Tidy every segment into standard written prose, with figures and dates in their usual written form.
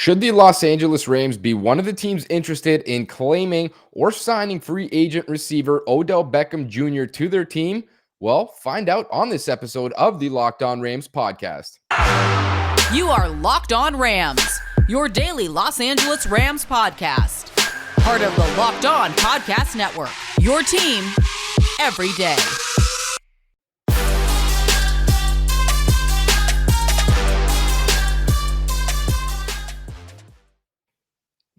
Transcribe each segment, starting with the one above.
Should the Los Angeles Rams be one of the teams interested in claiming or signing free agent receiver Odell Beckham Jr. to their team? Well, find out on this episode of the Locked On Rams podcast. You are Locked On Rams, your daily Los Angeles Rams podcast. Part of the Locked On Podcast Network, your team every day.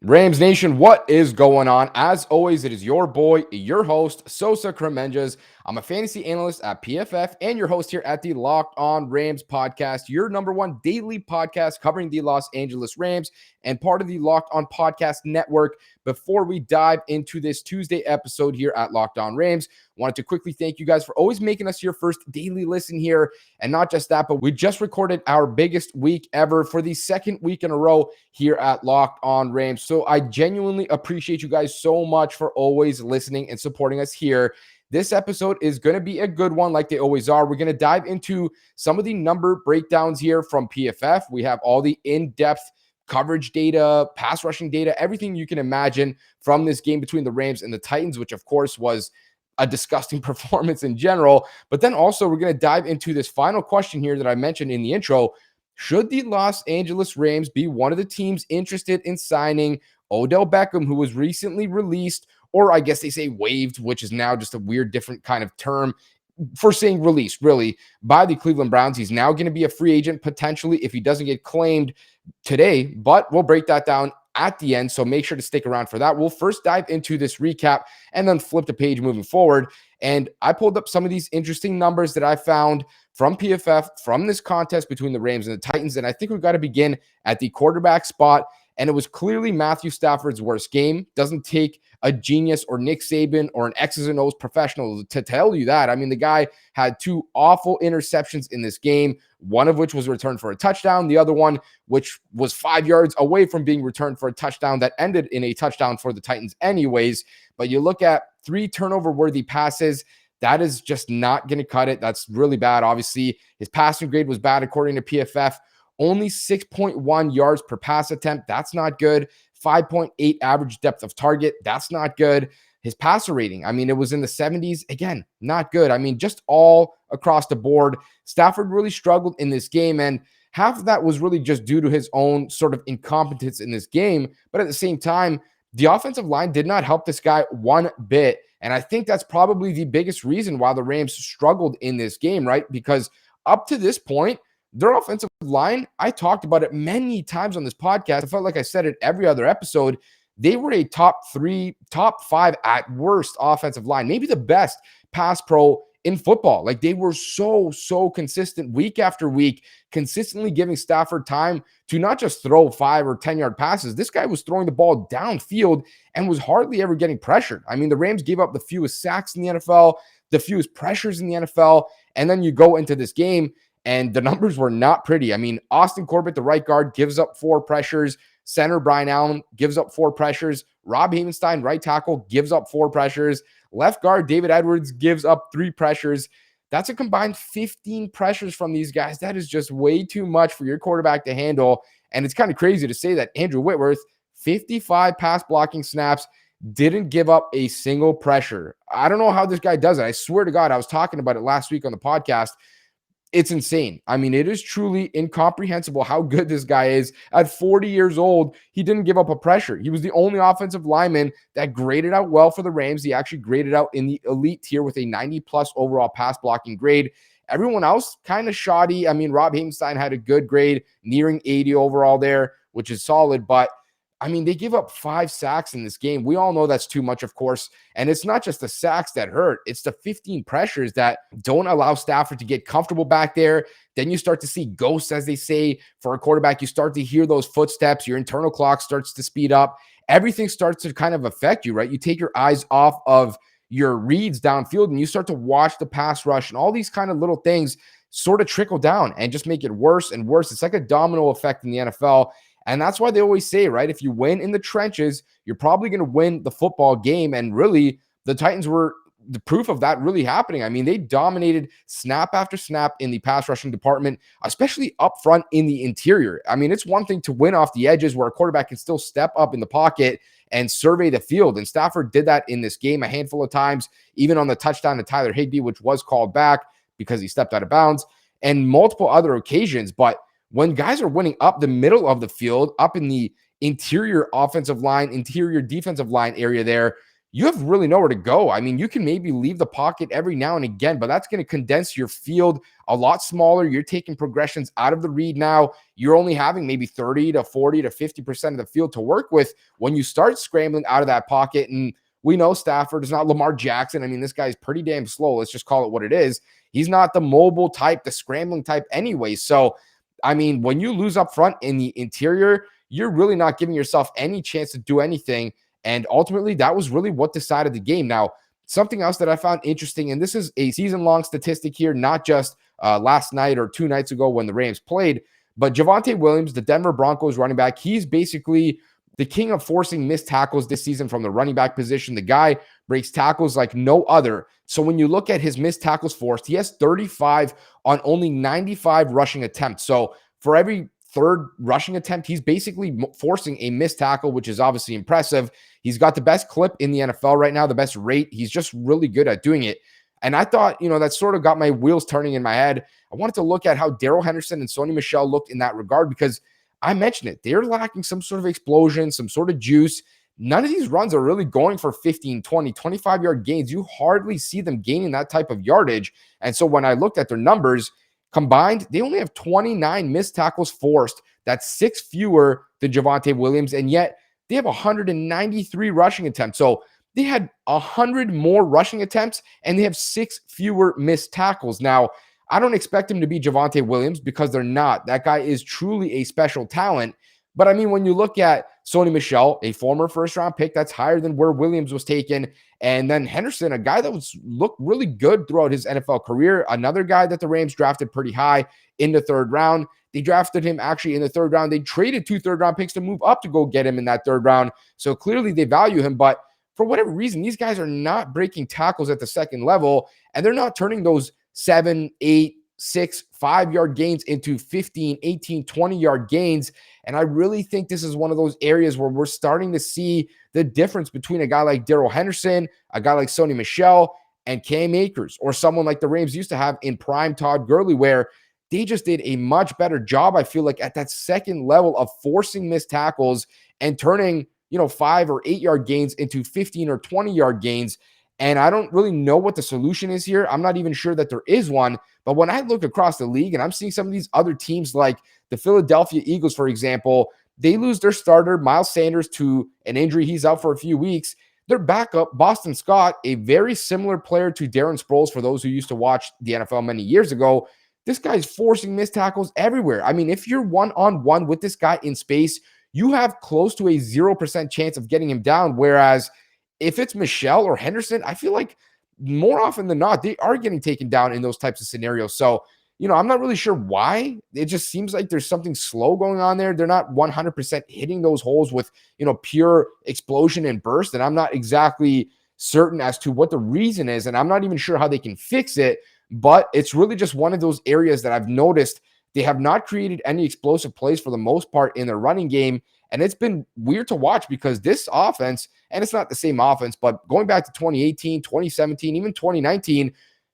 Rams Nation, what is going on? As always, it is your boy, your host, Sosa Kremenjas. I'm a fantasy analyst at PFF and your host here at the Locked On Rams podcast, your number one daily podcast covering the Los Angeles Rams and part of the Locked On Podcast Network. Before we dive into this Tuesday episode here at Locked On Rams, wanted to quickly thank you guys for always making us your first daily listen here. And not just that, but we just recorded our biggest week ever for the second week in a row here at Locked On Rams. So I genuinely appreciate you guys so much for always listening and supporting us here. This episode is going to be a good one like they always are. We're going to dive into some of the number breakdowns here from PFF. We have all the in-depth coverage data, pass rushing data, everything you can imagine from this game between the Rams and the Titans, which of course was a disgusting performance in general. But then also we're going to dive into this final question here that I mentioned in the intro. Should the Los Angeles Rams be one of the teams interested in signing Odell Beckham, who was recently released, or I guess they say waived, which is now just a weird, different kind of term for saying released, really, by the Cleveland Browns. He's now going to be a free agent potentially if he doesn't get claimed today, but we'll break that down at the end, so make sure to stick around for that. We'll first dive into this recap and then flip the page moving forward. And I pulled up some of these interesting numbers that I found from PFF from this contest between the Rams and the Titans, and I think we've got to begin at the quarterback spot. And it was clearly Matthew Stafford's worst game. Doesn't take a genius or Nick Saban or an X's and O's professional to tell you that. I mean, the guy had two awful interceptions in this game, one of which was returned for a touchdown, the other one, which was 5 yards away from being returned for a touchdown that ended in a touchdown for the Titans anyways. But you look at 3 turnover-worthy passes, that is just not going to cut it. That's really bad. Obviously, his passing grade was bad according to PFF. Only 6.1 yards per pass attempt. That's not good. 5.8 average depth of target. That's not good. His passer rating, I mean, it was in the 70s. Again, not good. I mean, just all across the board. Stafford really struggled in this game, and half of that was really just due to his own sort of incompetence in this game. But at the same time, the offensive line did not help this guy one bit. And I think that's probably the biggest reason why the Rams struggled in this game, right? Because up to this point, their offensive line, I talked about it many times on this podcast. I felt like I said it every other episode. They were a top 3, top 5 at worst offensive line, maybe the best pass pro in football. Like they were so consistent week after week, consistently giving Stafford time to not just throw 5 or 10-yard passes. This guy was throwing the ball downfield and was hardly ever getting pressured. I mean, the Rams gave up the fewest sacks in the NFL, the fewest pressures in the NFL, and then you go into this game, and the numbers were not pretty. I mean, Austin Corbett, the right guard, gives up 4 pressures. Center Brian Allen gives up 4 pressures. Rob Havenstein, right tackle, gives up 4 pressures. Left guard David Edwards gives up 3 pressures. That's a combined 15 pressures from these guys. That is just way too much for your quarterback to handle. And it's kind of crazy to say that Andrew Whitworth, 55 pass blocking snaps, didn't give up a single pressure. I don't know how this guy does it. I swear to God, I was talking about it last week on the podcast. It's insane. I mean, it is truly incomprehensible how good this guy is. At 40 years old, he didn't give up a pressure. He was the only offensive lineman that graded out well for the Rams. He actually graded out in the elite tier with a 90-plus overall pass blocking grade. Everyone else, kind of shoddy. I mean, Rob Havenstein had a good grade, nearing 80 overall there, which is solid. But I mean, they give up 5 sacks in this game. We all know that's too much, of course. And it's not just the sacks that hurt. It's the 15 pressures that don't allow Stafford to get comfortable back there. Then you start to see ghosts, as they say, for a quarterback. You start to hear those footsteps. Your internal clock starts to speed up. Everything starts to kind of affect you, right? You take your eyes off of your reads downfield and you start to watch the pass rush, and all these kind of little things sort of trickle down and just make it worse and worse. It's like a domino effect in the NFL. And that's why they always say, right, if you win in the trenches, you're probably going to win the football game. And really, the Titans were the proof of that really happening. I mean, they dominated snap after snap in the pass rushing department, especially up front in the interior. I mean, it's one thing to win off the edges where a quarterback can still step up in the pocket and survey the field. And Stafford did that in this game a handful of times, even on the touchdown to Tyler Higbee, which was called back because he stepped out of bounds, and multiple other occasions. But when guys are winning up the middle of the field, up in the interior offensive line, interior defensive line area there, you have really nowhere to go. I mean, you can maybe leave the pocket every now and again, but that's going to condense your field a lot smaller. You're taking progressions out of the read now. You're only having maybe 30 to 40 to 50% of the field to work with when you start scrambling out of that pocket. And we know Stafford is not Lamar Jackson. I mean, this guy's pretty damn slow. Let's just call it what it is. He's not the mobile type, the scrambling type anyway. So, I mean, when you lose up front in the interior, you're really not giving yourself any chance to do anything. And ultimately, that was really what decided the game. Now, something else that I found interesting, and this is a season-long statistic here, not just last night or 2 nights ago when the Rams played, but Javonte Williams, the Denver Broncos running back, he's basically the king of forcing missed tackles this season from the running back position. The guy breaks tackles like no other. So when you look at his missed tackles forced, he has 35 on only 95 rushing attempts. So for every third rushing attempt, he's basically forcing a missed tackle, which is obviously impressive. He's got the best clip in the NFL right now, the best rate. He's just really good at doing it. And I thought, that sort of got my wheels turning in my head. I wanted to look at how Darrell Henderson and Sony Michel looked in that regard, because I mentioned it. They're lacking some sort of explosion, some sort of juice. None of these runs are really going for 15, 20, 25-yard gains. You hardly see them gaining that type of yardage. And so when I looked at their numbers, combined, they only have 29 missed tackles forced. That's 6 fewer than Javonte Williams, and yet they have 193 rushing attempts. So they had 100 more rushing attempts, and they have 6 fewer missed tackles. Now, I don't expect him to be Javonte Williams because they're not. That guy is truly a special talent. But I mean, when you look at Sony Michel, a former first-round pick, that's higher than where Williams was taken. And then Henderson, a guy that looked really good throughout his NFL career, another guy that the Rams drafted pretty high in the 3rd round. They drafted him actually in the 3rd round. They traded 2 third-round picks to move up to go get him in that 3rd round. So clearly they value him. But for whatever reason, these guys are not breaking tackles at the 2nd level, and they're not turning those 7, 8, 6, 5-yard gains into 15, 18, 20-yard gains. And I really think this is one of those areas where we're starting to see the difference between a guy like Darrell Henderson, a guy like Sony Michel, and Cam Akers, or someone like the Rams used to have in prime Todd Gurley, where they just did a much better job, I feel like, at that 2nd level of forcing missed tackles and turning, 5 or 8-yard gains into 15 or 20-yard gains. And I don't really know what the solution is here. I'm not even sure that there is one. But when I look across the league and I'm seeing some of these other teams like the Philadelphia Eagles, for example, they lose their starter, Miles Sanders, to an injury. He's out for a few weeks. Their backup, Boston Scott, a very similar player to Darren Sproles, for those who used to watch the NFL many years ago. This guy's forcing missed tackles everywhere. I mean, if you're one-on-one with this guy in space, you have close to a 0% chance of getting him down. Whereas if it's Michel or Henderson, I feel like more often than not, they are getting taken down in those types of scenarios. So, I'm not really sure why. It just seems like there's something slow going on there. They're not 100% hitting those holes with, pure explosion and burst. And I'm not exactly certain as to what the reason is. And I'm not even sure how they can fix it. But it's really just one of those areas that I've noticed they have not created any explosive plays for the most part in their running game. And it's been weird to watch because this offense, and it's not the same offense, but going back to 2018, 2017, even 2019,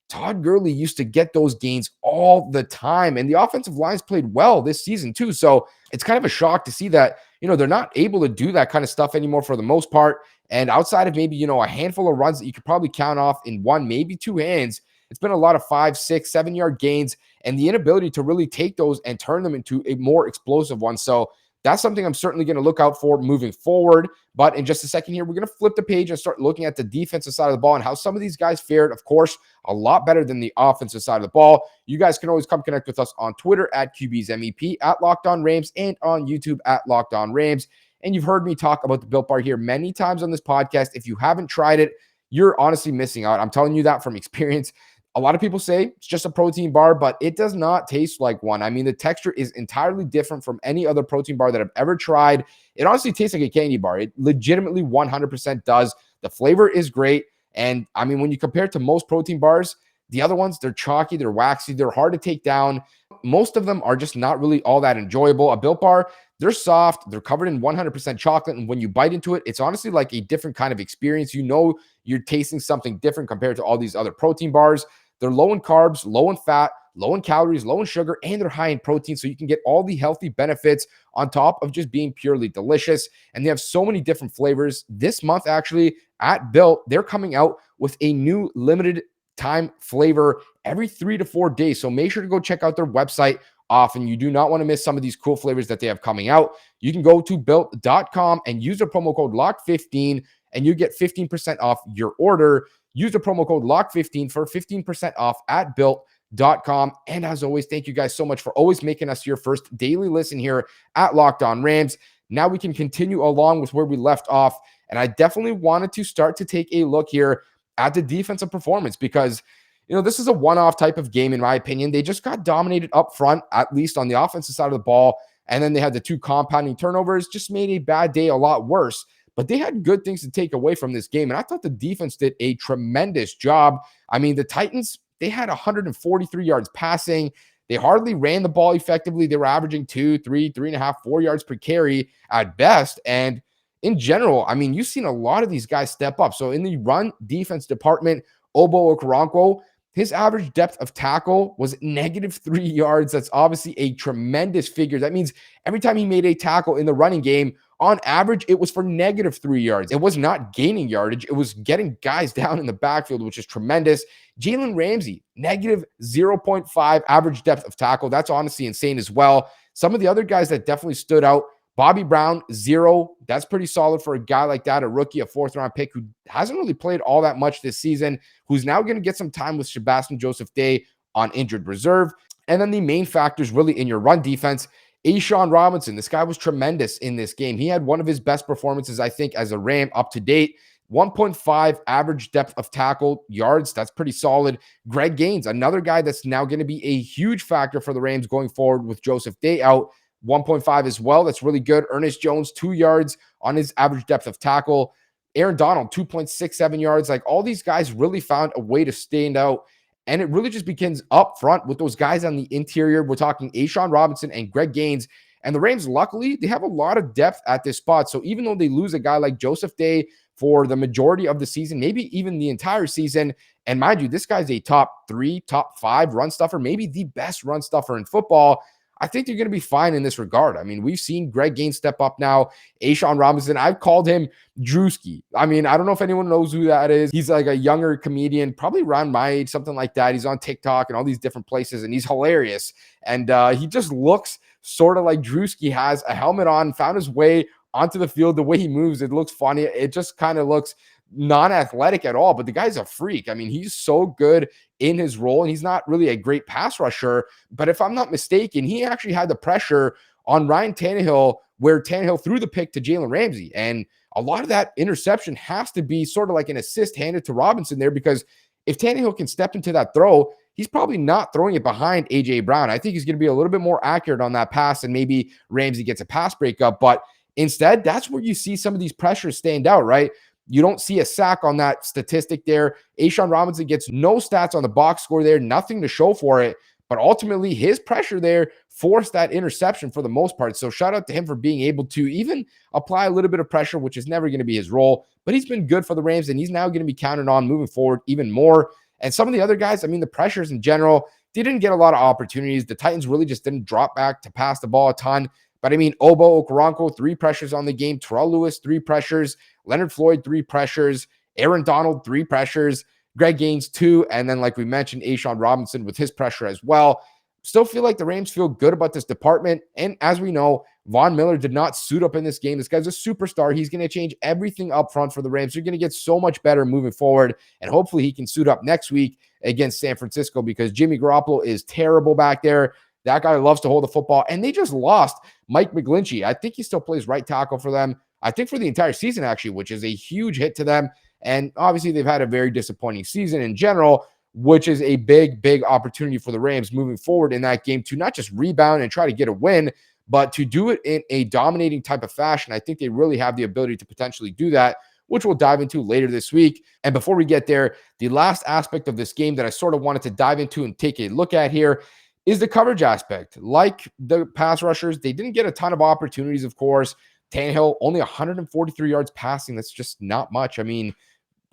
Todd Gurley used to get those gains all the time. And the offensive lines played well this season too. So it's kind of a shock to see that, they're not able to do that kind of stuff anymore for the most part. And outside of maybe, a handful of runs that you could probably count off in 1, maybe 2 hands, it's been a lot of 5, 6, 7-yard gains and the inability to really take those and turn them into a more explosive one. So that's something I'm certainly going to look out for moving forward. But in just a second here, we're going to flip the page and start looking at the defensive side of the ball and how some of these guys fared, of course, a lot better than the offensive side of the ball. You guys can always come connect with us on Twitter at QBsMEP, at Locked On Rams, and on YouTube at Locked On Rams. And you've heard me talk about the Built Bar here many times on this podcast. If you haven't tried it, you're honestly missing out. I'm telling you that from experience. A lot of people say it's just a protein bar, but it does not taste like one. I mean, the texture is entirely different from any other protein bar that I've ever tried. It honestly tastes like a candy bar. It legitimately 100% does. The flavor is great. And I mean, when you compare it to most protein bars, the other ones, they're chalky, they're waxy, they're hard to take down. Most of them are just not really all that enjoyable. A Built Bar, they're soft, they're covered in 100% chocolate, and when you bite into it, it's honestly like a different kind of experience. You know you're tasting something different compared to all these other protein bars. They're low in carbs, low in fat, low in calories, low in sugar, and they're high in protein, so you can get all the healthy benefits on top of just being purely delicious. And they have so many different flavors. This month, actually, at Built, they're coming out with a new limited time flavor every 3 to 4 days. So make sure to go check out their website often. You do not want to miss some of these cool flavors that they have coming out. You can go to built.com and use the promo code LOCK15 and you get 15% off your order. Use the promo code LOCK15 for 15% off at built.com. And as always, thank you guys so much for always making us your first daily listen here at Locked On Rams. Now we can continue along with where we left off. And I definitely wanted to start to take a look here at the defensive performance because, this is a one-off type of game, in my opinion. They just got dominated up front, at least on the offensive side of the ball. And then they had the 2 compounding turnovers, just made a bad day a lot worse. But they had good things to take away from this game. And I thought the defense did a tremendous job. I mean, the Titans, they had 143 yards passing. They hardly ran the ball effectively. They were averaging 2, 3, 3.5, 4 yards per carry at best. And in general, I mean, you've seen a lot of these guys step up. So in the run defense department, Odell Beckham, his average depth of tackle was -3 yards. That's obviously a tremendous figure. That means every time he made a tackle in the running game, on average, it was for -3 yards. It was not gaining yardage. It was getting guys down in the backfield, which is tremendous. Jalen Ramsey, -0.5 average depth of tackle. That's honestly insane as well. Some of the other guys that definitely stood out, Bobby Brown, 0. That's pretty solid for a guy like that, a rookie, a 4th-round pick who hasn't really played all that much this season, who's now going to get some time with Sebastian Joseph Day on injured reserve. And then the main factors really in your run defense, A'Shawn Robinson. This guy was tremendous in this game. He had one of his best performances, I think, as a Ram up to date. 1.5 average depth of tackle yards. That's pretty solid. Greg Gaines, another guy that's now going to be a huge factor for the Rams going forward with Joseph Day out. 1.5 as well. That's really good. Ernest Jones, 2 yards on his average depth of tackle. Aaron Donald, 2.67 yards. Like, all these guys really found a way to stand out. And it really just begins up front with those guys on the interior. We're talking A'Shawn Robinson and Greg Gaines. And the Rams, luckily, they have a lot of depth at this spot. So even though they lose a guy like Joseph Day for the majority of the season, maybe even the entire season, and mind you, this guy's a top 3, top 5 run stuffer, maybe the best run stuffer in football, I think they're going to be fine in this regard. I mean, we've seen Greg Gaines step up now. A'Shawn Robinson, I've called him Drewski. I mean, I don't know if anyone knows who that is. He's like a younger comedian, probably around my age, something like that. He's on TikTok and all these different places, and he's hilarious. And he just looks sort of like Drewski, has a helmet on, found his way onto the field. The way he moves, it looks funny. It just kind of looks non-athletic at all, but the guy's a freak. I mean, he's so good in his role, and he's not really a great pass rusher, but if I'm not mistaken, he actually had the pressure on Ryan Tannehill where Tannehill threw the pick to Jalen Ramsey, and a lot of that interception has to be sort of like an assist handed to Robinson there, because if Tannehill can step into that throw, he's probably not throwing it behind A.J. Brown. I think he's going to be a little bit more accurate on that pass, and maybe Ramsey gets a pass breakup, but instead, that's where you see some of these pressures stand out, right? You don't see a sack on that statistic there. A'Shawn Robinson gets no stats on the box score there, nothing to show for it. But ultimately, his pressure there forced that interception for the most part. So shout out to him for being able to even apply a little bit of pressure, which is never going to be his role. But he's been good for the Rams, and he's now going to be counted on moving forward even more. And some of the other guys, I mean, the pressures in general, they didn't get a lot of opportunities. The Titans really just didn't drop back to pass the ball a ton. But I mean, Obo Okoronkwo, 3 pressures on the game. Terrell Lewis, 3 pressures. Leonard Floyd, 3 pressures. Aaron Donald, 3 pressures. Greg Gaines, 2. And then, like we mentioned, A'Shawn Robinson with his pressure as well. Still feel like the Rams feel good about this department. And as we know, Von Miller did not suit up in this game. This guy's a superstar. He's going to change everything up front for the Rams. They're going to get so much better moving forward. And hopefully he can suit up next week against San Francisco, because Jimmy Garoppolo is terrible back there. That guy loves to hold the football. And they just lost Mike McGlinchey. I think he still plays right tackle for them, I think for the entire season, actually, which is a huge hit to them. And obviously, they've had a very disappointing season in general, which is a big, big opportunity for the Rams moving forward in that game to not just rebound and try to get a win, but to do it in a dominating type of fashion. I think they really have the ability to potentially do that which we'll dive into later this week. And before we get there, the last aspect of this game that I sort of wanted to dive into and take a look at here is the coverage aspect. Like the pass rushers, they didn't get a ton of opportunities, of course. Tannehill, only 143 yards passing. That's just not much. I mean,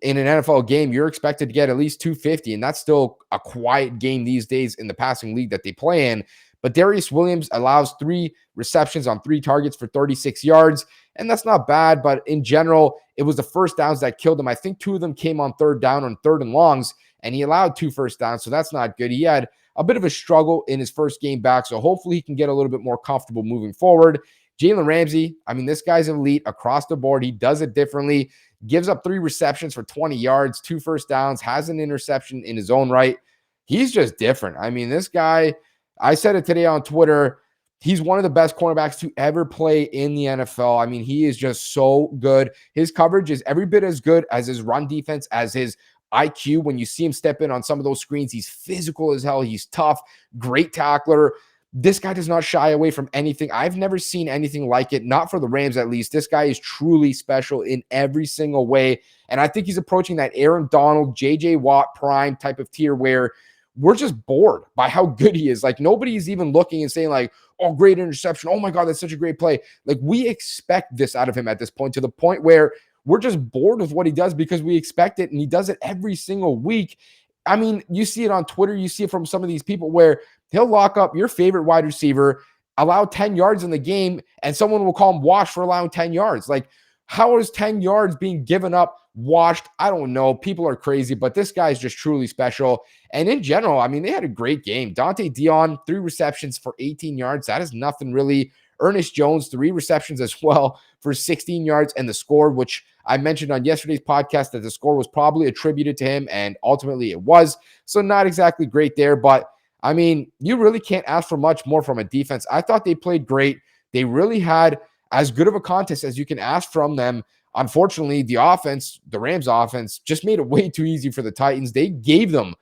in an NFL game, you're expected to get at least 250, and that's still a quiet game these days in the passing league that they play in. But Darius Williams allows 3 receptions on 3 targets for 36 yards, and that's not bad. But in general, it was the first downs that killed him. I think 2 of them came on 3rd down on 3rd and longs, and he allowed 2 first downs, so that's not good. He had a bit of a struggle in his first game back, so hopefully he can get a little bit more comfortable moving forward. Jalen Ramsey, I mean, this guy's elite across the board. He does it differently. Gives up 3 receptions for 20 yards, 2 first downs, has an interception in his own right. He's just different. I mean, this guy, I said it today on Twitter, he's one of the best cornerbacks to ever play in the NFL. I mean, he is just so good. His coverage is every bit as good as his run defense, as his IQ. When you see him step in on some of those screens, he's physical as hell. He's tough, great tackler. This guy does not shy away from anything. I've never seen anything like it, not for the Rams at least. This guy is truly special in every single way. And I think he's approaching that Aaron Donald, J.J. Watt prime type of tier where we're just bored by how good he is. Like, nobody's even looking and saying like, oh, great interception. Oh my God, that's such a great play. Like, we expect this out of him at this point, to the point where we're just bored with what he does because we expect it, and he does it every single week. I mean, you see it on Twitter. You see it from some of these people where he'll lock up your favorite wide receiver, allow 10 yards in the game, and someone will call him washed for allowing 10 yards. Like, how is 10 yards being given up washed? I don't know. People are crazy, but this guy is just truly special. And in general, I mean, they had a great game. Dante Dion, 3 receptions for 18 yards. That is nothing really. Ernest Jones, 3 receptions as well for 16 yards, and the score, which I mentioned on yesterday's podcast that the score was probably attributed to him, and ultimately it was. So not exactly great there, but I mean, you really can't ask for much more from a defense. I thought they played great. They really had as good of a contest as you can ask from them. Unfortunately, the offense, the Rams offense, just made it way too easy for the Titans. They gave them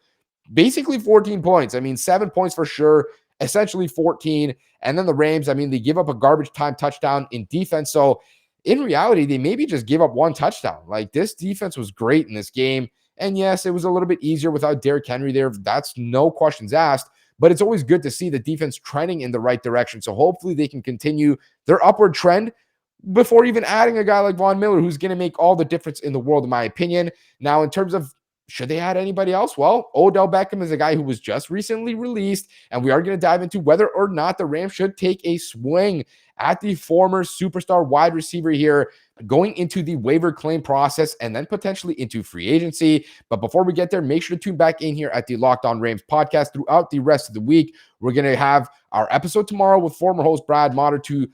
basically 14 points. I mean, 7 points for sure, essentially 14. And then the Rams, I mean, they give up a garbage time touchdown in defense. So in reality, they maybe just give up 1 touchdown. Like, this defense was great in this game. And yes, it was a little bit easier without Derrick Henry there. That's no questions asked. But it's always good to see the defense trending in the right direction. So hopefully they can continue their upward trend before even adding a guy like Von Miller, who's going to make all the difference in the world, in my opinion. Now, in terms of should they add anybody else? Well, Odell Beckham is a guy who was just recently released, and we are going to dive into whether or not the Rams should take a swing at the former superstar wide receiver here, going into the waiver claim process and then potentially into free agency. But before we get there, make sure to tune back in here at the Locked On Rams podcast throughout the rest of the week. We're going to have our episode tomorrow with former host Brad Motter to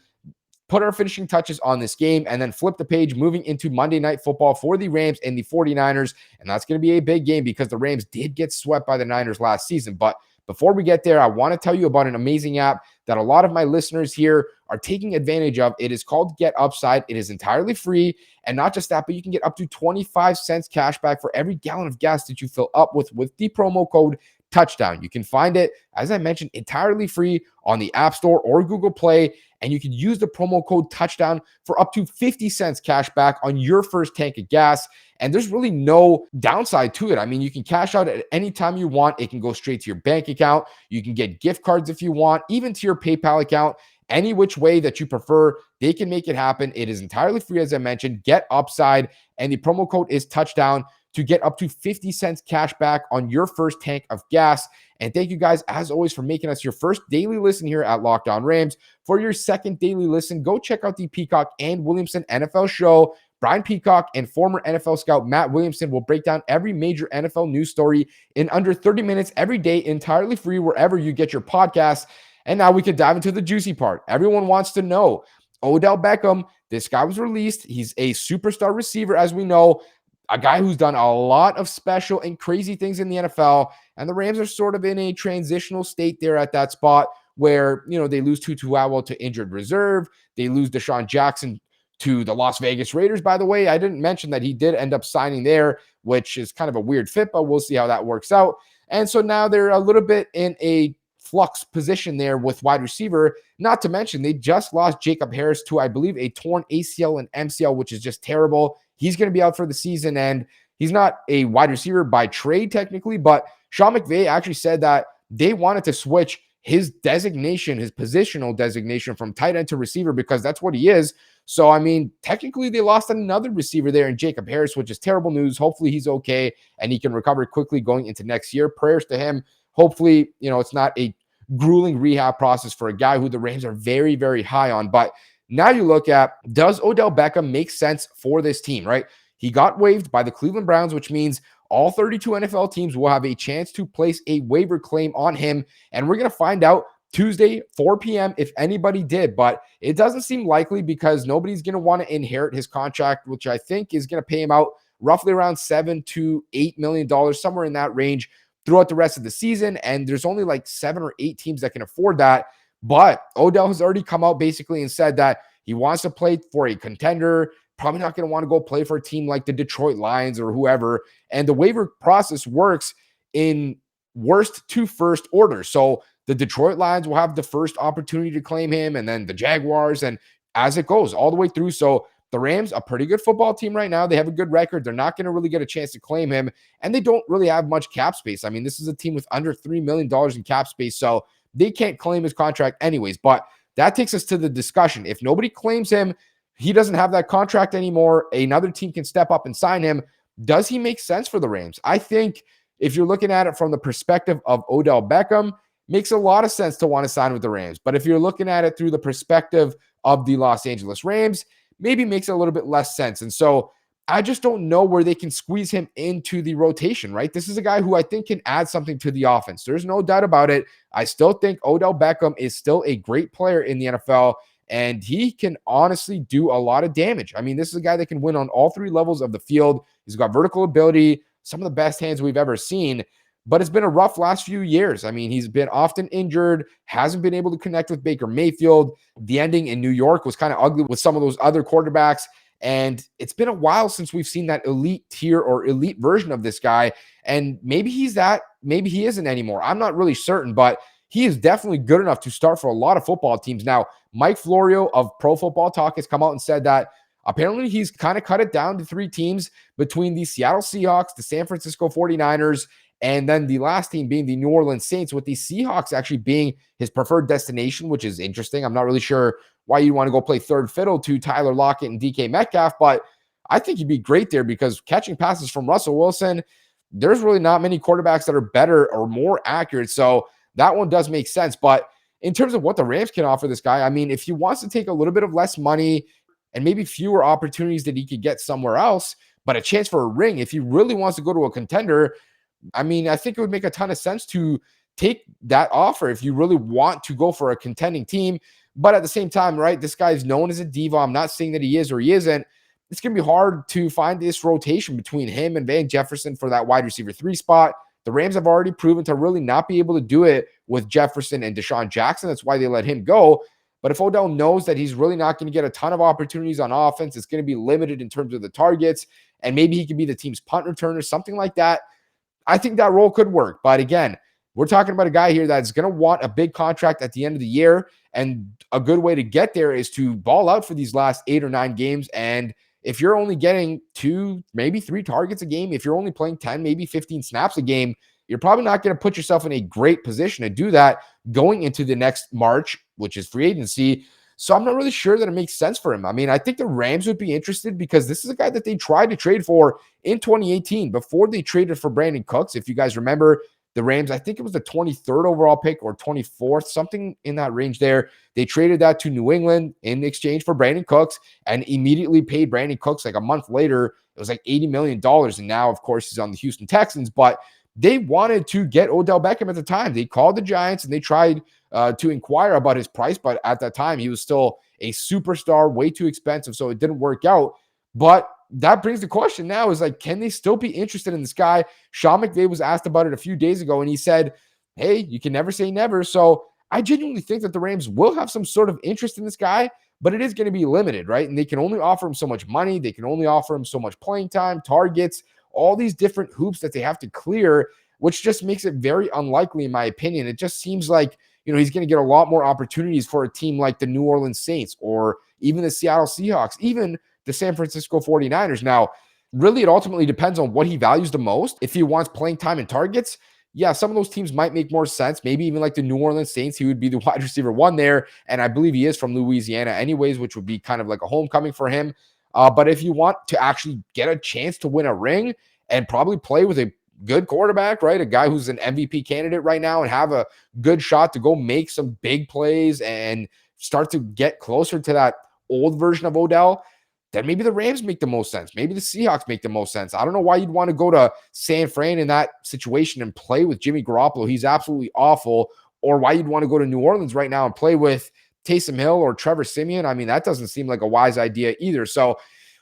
put our finishing touches on this game, and then flip the page moving into Monday Night Football for the Rams and the 49ers. And that's going to be a big game because the Rams did get swept by the Niners last season. But before we get there, I want to tell you about an amazing app that a lot of my listeners here are taking advantage of. It is called GetUpside. It is entirely free. And not just that, but you can get up to 25 cents cash back for every gallon of gas that you fill up with the promo code Touchdown. You can find it, as I mentioned, entirely free on the App Store or Google Play, and you can use the promo code Touchdown for up to 50 cents cash back on your first tank of gas. And there's really no downside to it. I mean, you can cash out at any time you want. It can go straight to your bank account. You can get gift cards if you want, even to your PayPal account. Any which way that you prefer, they can make it happen. It is entirely free, as I mentioned. GetUpside, and the promo code is Touchdown to get up to 50 cents cash back on your first tank of gas. And thank you guys, as always, for making us your first daily listen here at Locked On Rams. For your second daily listen, go check out the Peacock and Williamson NFL show. Brian Peacock and former NFL scout Matt Williamson will break down every major NFL news story in under 30 minutes every day, entirely free wherever you get your podcasts. And now we can dive into the juicy part. Everyone wants to know, Odell Beckham, this guy was released. He's a superstar receiver, as we know, a guy who's done a lot of special and crazy things in the NFL. And the Rams are sort of in a transitional state there at that spot where, you know, they lose Tutu Atwell to injured reserve. They lose DeSean Jackson to the Las Vegas Raiders, by the way. I didn't mention that he did end up signing there, which is kind of a weird fit, but we'll see how that works out. And so now they're a little bit in a flux position there with wide receiver, not to mention they just lost Jacob Harris to, I believe, a torn ACL and MCL, which is just terrible. he's going to be out for the season. And he's not a wide receiver by trade technically, but Sean McVay actually said that they wanted to switch his designation, his positional designation from tight end to receiver because that's what he is. So, I mean, technically they lost another receiver there in Jacob Harris, which is terrible news. Hopefully he's okay and he can recover quickly going into next year. Prayers to him. Hopefully, it's not a grueling rehab process for a guy who the Rams are very, very high on. But now you look at, does Odell Beckham make sense for this team, right? He got waived by the Cleveland Browns, which means all 32 NFL teams will have a chance to place a waiver claim on him. And we're going to find out Tuesday, 4 p.m., if anybody did. But it doesn't seem likely because nobody's going to want to inherit his contract, which I think is going to pay him out roughly around $7 to $8 million, somewhere in that range throughout the rest of the season. And there's only like 7 or 8 teams that can afford that. But Odell has already come out basically and said that he wants to play for a contender. Probably not going to want to go play for a team like the Detroit Lions or whoever. And the waiver process works in worst to first order. So the Detroit Lions will have the first opportunity to claim him, and then the Jaguars, and as it goes all the way through. So the Rams, a pretty good football team right now. They have a good record. They're not going to really get a chance to claim him, and they don't really have much cap space. I mean, this is a team with under $3 million in cap space, so they can't claim his contract anyways. But that takes us to the discussion. If nobody claims him, he doesn't have that contract anymore, another team can step up and sign him. Does he make sense for the Rams? I think if you're looking at it from the perspective of Odell Beckham, makes a lot of sense to want to sign with the Rams. But if you're looking at it through the perspective of the Los Angeles Rams, maybe makes a little bit less sense. And so I just don't know where they can squeeze him into the rotation, right? This is a guy who I think can add something to the offense. There's no doubt about it. I still think Odell Beckham is still a great player in the NFL, and he can honestly do a lot of damage. I mean, this is a guy that can win on all 3 levels of the field. He's got vertical ability, some of the best hands we've ever seen, but it's been a rough last few years. I mean, he's been often injured, hasn't been able to connect with Baker Mayfield. The ending in New York was kind of ugly with some of those other quarterbacks, and it's been a while since we've seen that elite tier or elite version of this guy, and maybe he's that, maybe he isn't anymore. I'm not really certain, but he is definitely good enough to start for a lot of football teams. Now, Mike Florio of Pro Football Talk has come out and said that apparently he's kind of cut it down to 3 teams between the Seattle Seahawks, the San Francisco 49ers, and then the last team being the New Orleans Saints, with the Seahawks actually being his preferred destination, which is interesting. I'm not really sure why you want to go play third fiddle to Tyler Lockett and DK Metcalf, but I think he'd be great there because catching passes from Russell Wilson, there's really not many quarterbacks that are better or more accurate. So that one does make sense. But in terms of what the Rams can offer this guy, I mean, if he wants to take a little bit of less money and maybe fewer opportunities that he could get somewhere else, but a chance for a ring, if he really wants to go to a contender, I mean, I think it would make a ton of sense to take that offer if you really want to go for a contending team. But at the same time, right, this guy's known as a diva. I'm not saying that he is or he isn't. It's going to be hard to find this rotation between him and Van Jefferson for that wide receiver 3 spot. The Rams have already proven to really not be able to do it with Jefferson and DeSean Jackson. That's why they let him go. But if Odell knows that he's really not going to get a ton of opportunities on offense, it's going to be limited in terms of the targets, and maybe he could be the team's punt returner, something like that, I think that role could work. But again, we're talking about a guy here that's going to want a big contract at the end of the year. And a good way to get there is to ball out for these last 8 or 9 games. And if you're only getting 2, maybe 3 targets a game, if you're only playing 10, maybe 15 snaps a game, you're probably not going to put yourself in a great position to do that going into the next March, which is free agency. So I'm not really sure that it makes sense for him. I mean, I think the Rams would be interested because this is a guy that they tried to trade for in 2018 before they traded for Brandon Cooks. If you guys remember, the Rams, I think it was the 23rd overall pick or 24th, something in that range there. They traded that to New England in exchange for Brandon Cooks and immediately paid Brandon Cooks like a month later. It was like $80 million. And now, of course, he's on the Houston Texans. But they wanted to get Odell Beckham at the time. They called the Giants and they tried to inquire about his price. But at that time, he was still a superstar, way too expensive. So it didn't work out. But that brings the question now is like, can they still be interested in this guy? Sean McVay was asked about it a few days ago, and he said, hey, you can never say never. So I genuinely think that the Rams will have some sort of interest in this guy, but it is going to be limited, right? And they can only offer him so much money. They can only offer him so much playing time, targets, all these different hoops that they have to clear, which just makes it very unlikely, in my opinion. It just seems like, he's going to get a lot more opportunities for a team like the New Orleans Saints or even the Seattle Seahawks, even the San Francisco 49ers. Now, really, it ultimately depends on what he values the most. If he wants playing time and targets, yeah, some of those teams might make more sense. Maybe even like the New Orleans Saints, he would be the wide receiver one there. And I believe he is from Louisiana anyways, which would be kind of like a homecoming for him. But if you want to actually get a chance to win a ring and probably play with a good quarterback, right? A guy who's an MVP candidate right now and have a good shot to go make some big plays and start to get closer to that old version of Odell, then maybe the Rams make the most sense. Maybe the Seahawks make the most sense. I don't know why you'd want to go to San Fran in that situation and play with Jimmy Garoppolo. He's absolutely awful. Or why you'd want to go to New Orleans right now and play with Taysom Hill or Trevor Siemian. I mean, that doesn't seem like a wise idea either. So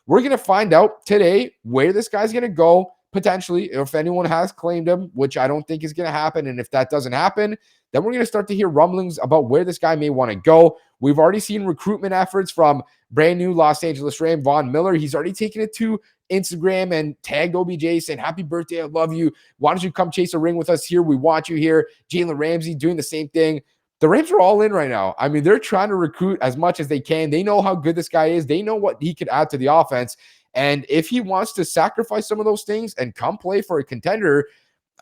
we're going to find out today where this guy's going to go, potentially, if anyone has claimed him, which I don't think is going to happen. And if that doesn't happen, then we're going to start to hear rumblings about where this guy may want to go. We've already seen recruitment efforts from brand new Los Angeles Ram Von Miller. He's already taken it to Instagram and tagged OBJ saying, happy birthday, I love you. Why don't you come chase a ring with us here? We want you here. Jalen Ramsey doing the same thing. The Rams are all in right now. I mean, they're trying to recruit as much as they can. They know how good this guy is. They know what he could add to the offense. And if he wants to sacrifice some of those things and come play for a contender,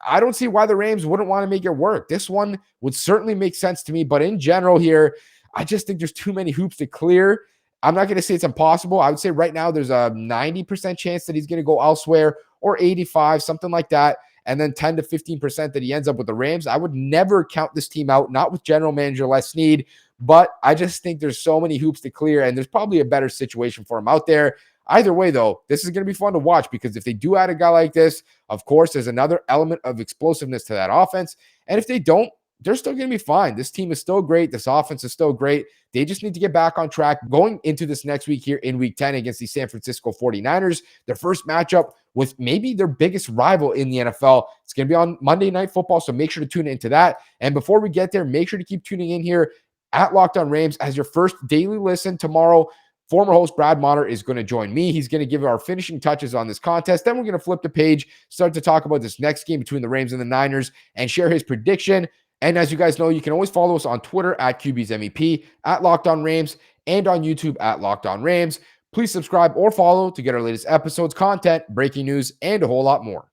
I don't see why the Rams wouldn't want to make it work. This one would certainly make sense to me. But in general here, I just think there's too many hoops to clear. I'm not going to say it's impossible. I would say right now there's a 90% chance that he's going to go elsewhere, or 85, something like that. And then 10 to 15% that he ends up with the Rams. I would never count this team out, not with general manager Les Snead, but I just think there's so many hoops to clear, and there's probably a better situation for him out there. Either way, though, this is going to be fun to watch, because if they do add a guy like this, of course, there's another element of explosiveness to that offense. And if they don't, they're still going to be fine. This team is still great. This offense is still great. They just need to get back on track going into this next week here in week 10 against the San Francisco 49ers, their first matchup with maybe their biggest rival in the NFL. It's going to be on Monday Night Football, so make sure to tune into that. And before we get there, make sure to keep tuning in here at Locked On Rams as your first daily listen tomorrow. Former host Brad Motter is going to join me. He's going to give our finishing touches on this contest. Then we're going to flip the page, start to talk about this next game between the Rams and the Niners, and share his prediction. And as you guys know, you can always follow us on Twitter at QB's MEP, at Locked On Rams, and on YouTube at Locked On Rams. Please subscribe or follow to get our latest episodes, content, breaking news, and a whole lot more.